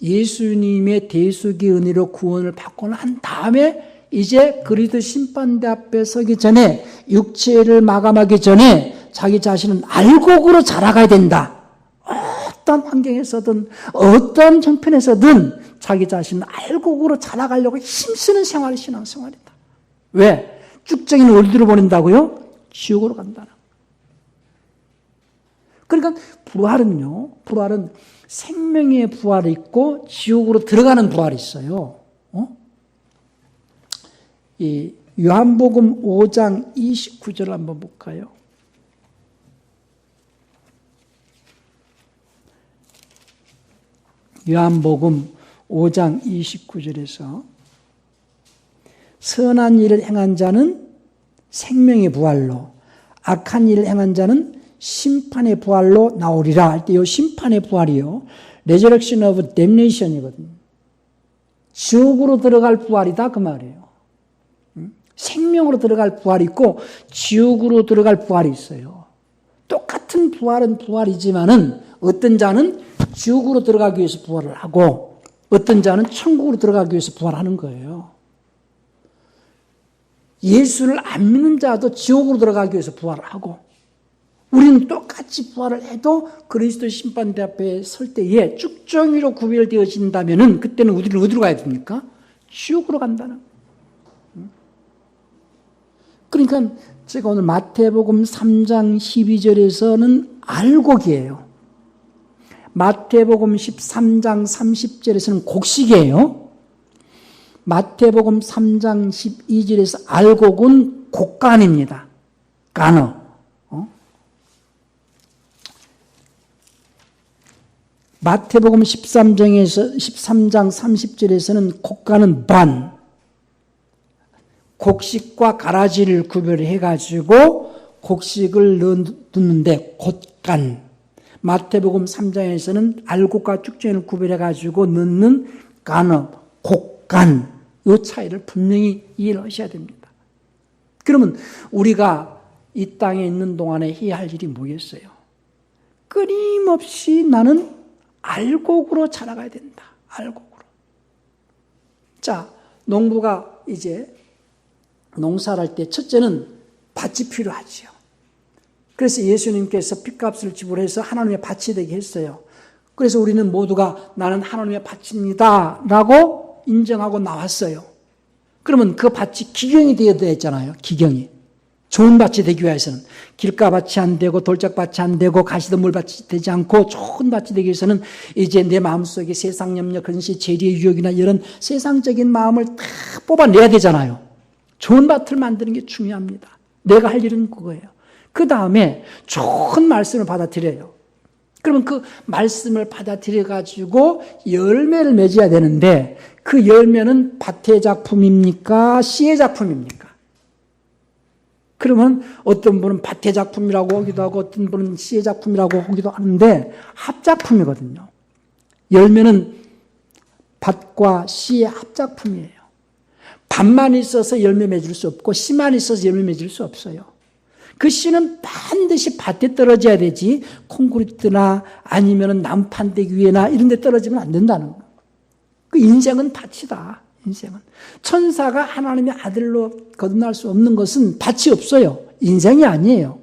예수님의 대속의 은혜로 구원을 받고 난 다음에 이제 그리스도 심판대 앞에 서기 전에, 육체를 마감하기 전에 자기 자신은 알곡으로 자라가야 된다. 어떤 환경에서든 어떤 형편에서든 자기 자신은 알곡으로 자라가려고 힘쓰는 생활이 신앙생활이다. 왜? 쭉정이는 어디로 보낸다고요? 지옥으로 간다는. 그러니까 부활은 생명의 부활이 있고 지옥으로 들어가는 부활이 있어요. 이 요한복음 5장 29절 한번 볼까요? 요한복음 5장 29절에서 선한 일을 행한 자는 생명의 부활로, 악한 일을 행한 자는 심판의 부활로 나오리라 할 때 이 심판의 부활이요, Resurrection of Damnation이거든요. 지옥으로 들어갈 부활이다 그 말이에요. 생명으로 들어갈 부활이 있고 지옥으로 들어갈 부활이 있어요. 똑같은 부활은 부활이지만은 어떤 자는 지옥으로 들어가기 위해서 부활을 하고 어떤 자는 천국으로 들어가기 위해서 부활하는 거예요. 예수를 안 믿는 자도 지옥으로 들어가기 위해서 부활을 하고, 우리는 똑같이 부활을 해도 그리스도 심판대 앞에 설 때에 쭉정이로 구별되어진다면은 그때는 우리는 어디로 가야 됩니까? 지옥으로 간다는. 그러니까 제가 오늘 마태복음 3장 12절에서는 알곡이에요. 마태복음 13장 30절에서는 곡식이에요. 마태복음 3장 12절에서 알곡은 곡간입니다. 간어. 마태복음 13장 30절에서는 곡간은 반, 곡식과 가라지를 구별해가지고 곡식을 넣는데 곡간. 마태복음 3장에서는 알곡과 쭉정이를 구별해가지고 넣는 간어, 곡간. 이 차이를 분명히 이해를 하셔야 됩니다. 그러면 우리가 이 땅에 있는 동안에 해야 할 일이 뭐겠어요? 끊임없이 나는 알곡으로 자라가야 된다. 알곡으로. 자, 농부가 이제 농사를 할 때 첫째는 밭이 필요하지요. 그래서 예수님께서 핏값을 지불해서 하나님의 밭이 되게 했어요. 그래서 우리는 모두가 나는 하나님의 밭입니다 라고 인정하고 나왔어요. 그러면 그 밭이 기경이 되어야 되잖아요. 기경이. 좋은 밭이 되기 위해서는 길가밭이 안 되고 돌짝밭이 안 되고 가시덤불밭이 되지 않고 좋은 밭이 되기 위해서는 이제 내 마음속에 세상 염려, 근시, 재리의 유혹이나 이런 세상적인 마음을 다 뽑아내야 되잖아요. 좋은 밭을 만드는 게 중요합니다. 내가 할 일은 그거예요. 그 다음에 좋은 말씀을 받아들여요. 그러면 그 말씀을 받아들여가지고 열매를 맺어야 되는데 그 열매는 밭의 작품입니까? 씨의 작품입니까? 그러면 어떤 분은 밭의 작품이라고 하기도 하고 어떤 분은 씨의 작품이라고 하기도 하는데 합작품이거든요. 열매는 밭과 씨의 합작품이에요. 밭만 있어서 열매 맺을 수 없고 씨만 있어서 열매 맺을 수 없어요. 그 씨는 반드시 밭에 떨어져야 되지 콘크리트나 아니면 남판대기 위에나 이런 데 떨어지면 안 된다는 거예요. 그 인생은 밭이다. 인생은. 천사가 하나님의 아들로 거듭날 수 없는 것은 밭이 없어요. 인생이 아니에요.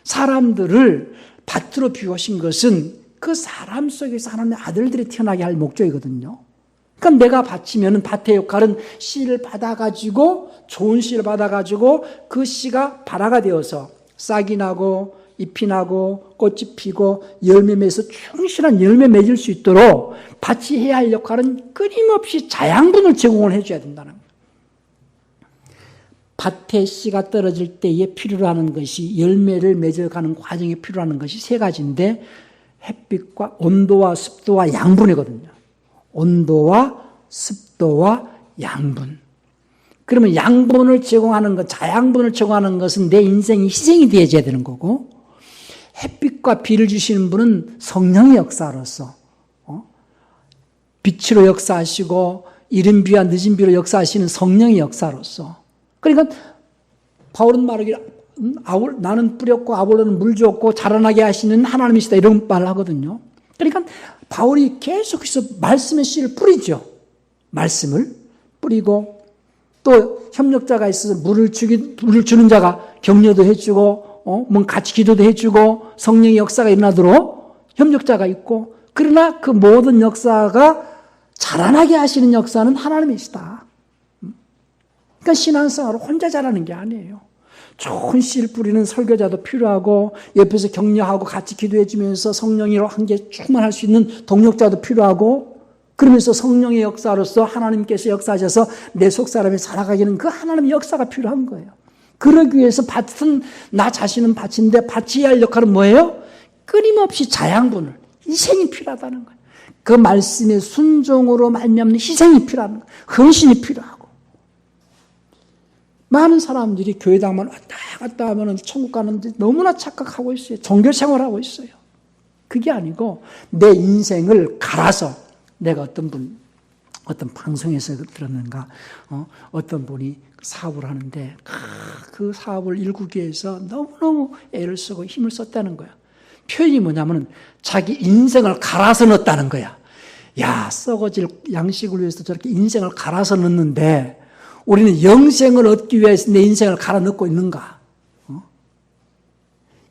사람들을 밭으로 비우신 것은 그 사람 속에서 하나님의 아들들이 태어나게 할 목적이거든요. 그러니까 내가 밭이면 밭의 역할은 씨를 받아가지고 좋은 씨를 받아가지고 그 씨가 발화가 되어서 싹이 나고 잎이 나고 꽃이 피고 열매 맺어서 충실한 열매 맺을 수 있도록 밭이 해야 할 역할은 끊임없이 자양분을 제공을 해줘야 된다는 거예요. 밭에 씨가 떨어질 때에 필요로 하는 것이 열매를 맺어가는 과정에 필요로 하는 것이 세 가지인데 햇빛과 온도와 습도와 양분이거든요. 온도와 습도와 양분. 그러면 양분을 제공하는 것, 자양분을 제공하는 것은 내 인생이 희생이 되어져야 되는 거고 햇빛과 비를 주시는 분은 성령의 역사로서 빛으로 역사하시고 이른 비와 늦은 비로 역사하시는 성령의 역사로서 그러니까 바울은 말하기를 나는 뿌렸고 아볼로는 물 줬고 자라나게 하시는 하나님이시다 이런 말을 하거든요. 그러니까 바울이 계속해서 말씀의 씨를 뿌리죠. 말씀을 뿌리고 또 협력자가 있어서 물을 주는 자가 격려도 해주고 뭔 같이 기도도 해주고 성령의 역사가 일어나도록 협력자가 있고 그러나 그 모든 역사가 자라나게 하시는 역사는 하나님이시다. 그러니까 신앙생활을 혼자 자라는 게 아니에요. 좋은 씨를 뿌리는 설교자도 필요하고 옆에서 격려하고 같이 기도해 주면서 성령으로 한 게 충만할 수 있는 동력자도 필요하고 그러면서 성령의 역사로서 하나님께서 역사하셔서 내 속사람이 살아가기는 그 하나님의 역사가 필요한 거예요. 그러기 위해서 밭은 나 자신은 밭인데 밭이 해야 할 역할은 뭐예요? 끊임없이 자양분을 희생이 필요하다는 거예요. 그 말씀의 순종으로 말미암는 희생이 필요한 거예요. 헌신이 필요하고 많은 사람들이 교회당만 왔다 갔다 하면 천국 가는데 너무나 착각하고 있어요. 종교생활하고 있어요. 그게 아니고 내 인생을 갈아서 내가 어떤 방송에서 들었는가 어떤 분이 사업을 하는데 그 사업을 일구기 위해서 너무너무 애를 쓰고 힘을 썼다는 거야. 표현이 뭐냐면 자기 인생을 갈아서 넣었다는 거야. 야, 썩어질 양식을 위해서 저렇게 인생을 갈아서 넣는데 우리는 영생을 얻기 위해서 내 인생을 갈아 넣고 있는가?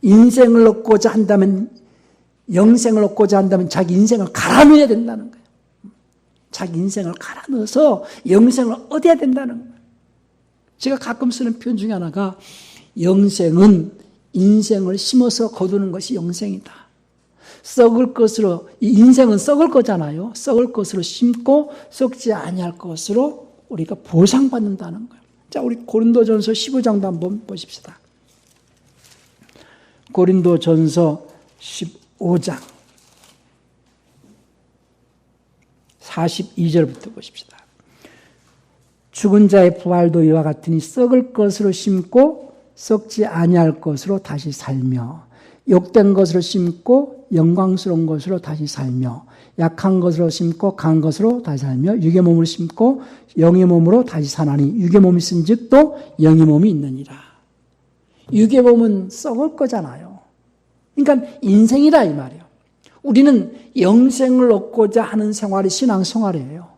인생을 얻고자 한다면, 영생을 얻고자 한다면 자기 인생을 갈아 넣어야 된다는 거예요. 자기 인생을 갈아 넣어서 영생을 얻어야 된다는 거예요. 제가 가끔 쓰는 표현 중에 하나가 영생은 인생을 심어서 거두는 것이 영생이다. 썩을 것으로, 이 인생은 썩을 거잖아요. 썩을 것으로 심고 썩지 아니할 것으로 우리가 보상받는다는 거예요. 자, 우리 고린도전서 15장도 한번 보십시다. 고린도전서 15장 42절부터 보십시다. 죽은 자의 부활도 이와 같으니 썩을 것으로 심고 썩지 아니할 것으로 다시 살며 욕된 것으로 심고 영광스러운 것으로 다시 살며 약한 것으로 심고 강한 것으로 다시 살며 육의 몸으로 심고 영의 몸으로 다시 사나니 육의 몸이 있은즉 또 영의 몸이 있느니라. 육의 몸은 썩을 거잖아요. 그러니까 인생이라 이 말이에요. 우리는 영생을 얻고자 하는 생활이 신앙생활이에요.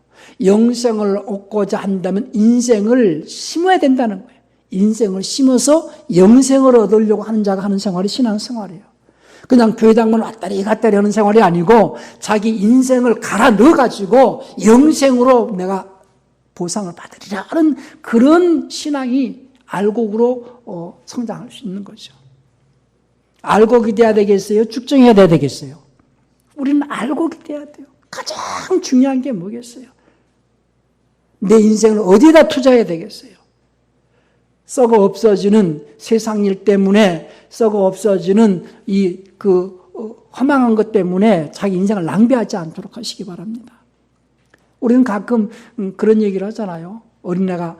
영생을 얻고자 한다면 인생을 심어야 된다는 거예요. 인생을 심어서 영생을 얻으려고 하는 자가 하는 생활이 신앙생활이에요. 그냥 교회당만 왔다리 갔다리 하는 생활이 아니고 자기 인생을 갈아 넣어가지고 영생으로 내가 보상을 받으리라 하는 그런 신앙이 알곡으로 성장할 수 있는 거죠. 알곡이 돼야 되겠어요? 쭉정해야 되겠어요? 우리는 알곡이 돼야 돼요. 가장 중요한 게 뭐겠어요? 내 인생을 어디에다 투자해야 되겠어요? 썩어 없어지는 세상 일 때문에 썩어 없어지는 허망한 것 때문에 자기 인생을 낭비하지 않도록 하시기 바랍니다. 우리는 가끔 그런 얘기를 하잖아요. 어린애가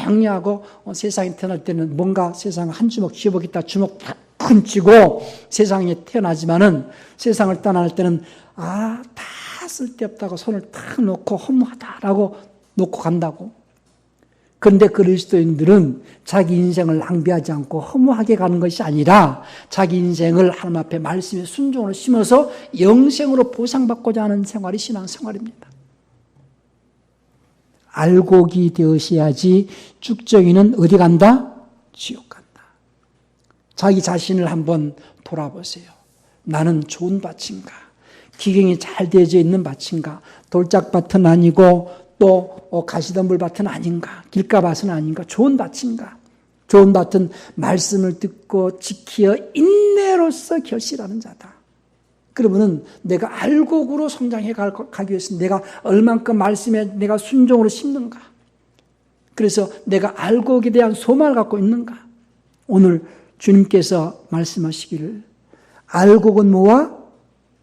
엉냥하고 세상에 태어날 때는 뭔가 세상을 한 주먹 쥐어먹겠다 주먹 푹 쥐고 세상에 태어나지만은 세상을 떠날 때는 다 쓸데없다고 손을 탁 놓고 허무하다라고 놓고 간다고. 그런데 그리스도인들은 자기 인생을 낭비하지 않고 허무하게 가는 것이 아니라 자기 인생을 하나님 앞에 말씀에 순종으로 심어서 영생으로 보상받고자 하는 생활이 신앙생활입니다. 알곡이 되으셔야지 쭉정이는 어디 간다? 지옥 간다. 자기 자신을 한번 돌아보세요. 나는 좋은 밭인가? 기경이 잘 되어져 있는 밭인가? 돌짝밭은 아니고 또 가시덤불 밭은 아닌가? 길가밭은 아닌가? 좋은 밭인가? 좋은 밭은 말씀을 듣고 지키어 인내로서 결실하는 자다. 그러면은 내가 알곡으로 성장해 가기 위해서 내가 얼만큼 말씀에 내가 순종으로 심는가? 그래서 내가 알곡에 대한 소망을 갖고 있는가? 오늘 주님께서 말씀하시기를 알곡은 뭐와?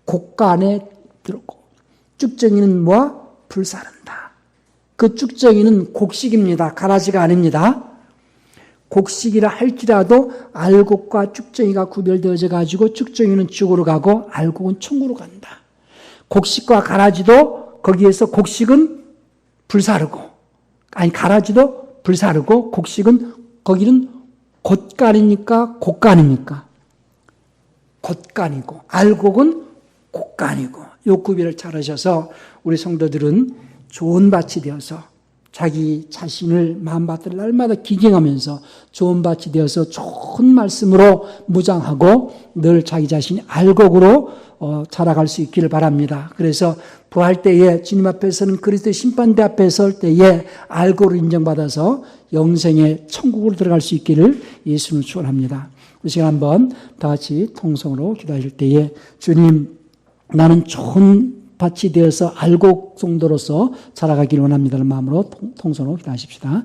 곡가 안에 들었고 쭉정이는 뭐와? 불사른다. 그 쭉정이는 곡식입니다. 가라지가 아닙니다. 곡식이라 할지라도 알곡과 쭉정이가 구별되어져 가지고 쭉정이는 지옥으로 가고 알곡은 천국으로 간다. 곡식과 가라지도 거기에서 곡식은 불사르고 가라지도 불사르고 곡식은 거기는 곶간입니까? 곡간입니까? 곶간이고 알곡은 곡간이고 요 구별을 잘 하셔서 우리 성도들은 좋은 밭이 되어서 자기 자신을 마음밭을 날마다 기경하면서 좋은 밭이 되어서 좋은 말씀으로 무장하고 늘 자기 자신이 알곡으로 자라갈 수 있기를 바랍니다. 그래서 부활 때에 주님 앞에 서는 그리스도의 심판대 앞에 설 때에 알곡으로 인정받아서 영생의 천국으로 들어갈 수 있기를 예수는 축원합니다. 우리 시간 한번 다 같이 통성으로 기도하실 때에 주님 나는 좋은 밭이 되어서 알곡 정도로서 자라가기를 원합니다는 마음으로 통성으로 기도하십시다.